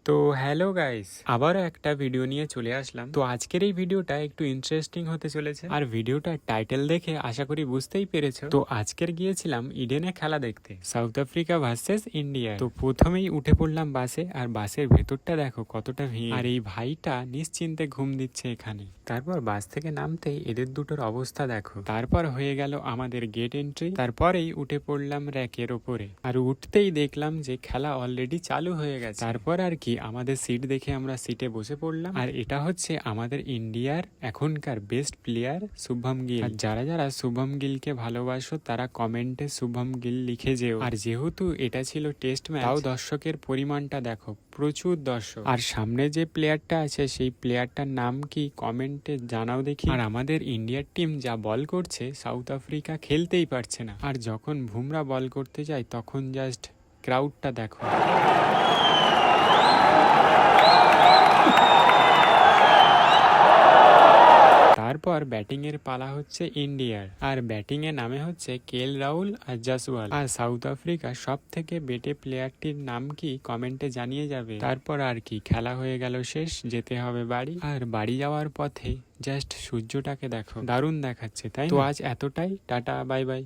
তো hello guys, আবারও একটা ভিডিও নিয়ে চলে আসলাম। তো আজকের এই ভিডিওটা একটু ইন্টারেস্টিং হতে চলেছে, আর ভিডিওটার টাইটেল দেখে আশা করি বুঝতেই পেরেছো। তো আজকের গিয়েছিলাম ইডেনে খেলা দেখতে, সাউথ আফ্রিকা ভার্সেস ইন্ডিয়া। তো প্রথমেই উঠে পড়লাম বাসে, আর বাসের ভেতরটা দেখো কতটা ভিড়, আর এই ভাইটা নিশ্চিন্তে ঘুম দিচ্ছে এখানে। তারপর বাস থেকে নামতেই এদের দুটোর অবস্থা দেখো। তারপর হয়ে গেল আমাদের গেট এন্ট্রি, তারপরেই উঠে পড়লাম র্যাকের ওপরে, আর উঠতেই দেখলাম যে খেলা অলরেডি চালু হয়ে গেছে। তারপর আর কি আমাদের সিট দেখে আমরা সিটে বসে পড়লাম, আর এটা হচ্ছে আমাদের ইন্ডিয়ার এখনকার বেস্ট প্লেয়ার শুভম গিল। আর যারা যারা শুভম গিলকে ভালোবাসো তারা কমেন্টে শুভম গিল লিখে যেও। আর যেহেতু এটা ছিল টেস্ট ম্যাচ, তাও দর্শকের পরিমাণটা দেখো, প্রচুর দর্শক। আর সামনে যে প্লেয়ারটা আছে সেই প্লেয়ারটার নাম কি কমেন্টে জানাও দেখি। আর আমাদের ইন্ডিয়ার টিম যা বল করছে, সাউথ আফ্রিকা খেলতেই পারছে না। আর যখন বুমরা বল করতে যায় তখন জাস্ট ক্রাউডটা দেখো। তারপর ব্যাটিং এর পালা হচ্ছে ইন্ডিয়ার, আর ব্যাটিং এ নামে হচ্ছে কেএল রাহুল আর জসওয়াল। আর সাউথ আফ্রিকা সব থেকে বেটে প্লেয়ারটির নাম কি কমেন্টে জানিয়ে যাবে। তারপর আর কি খেলা হয়ে গেল শেষ, যেতে হবে বাড়ি। আর বাড়ি যাওয়ার পথে জাস্ট সূর্যটাকে দেখো, দারুণ দেখাচ্ছে তাই। তো আজ এতটাই, টাটা বাই বাই।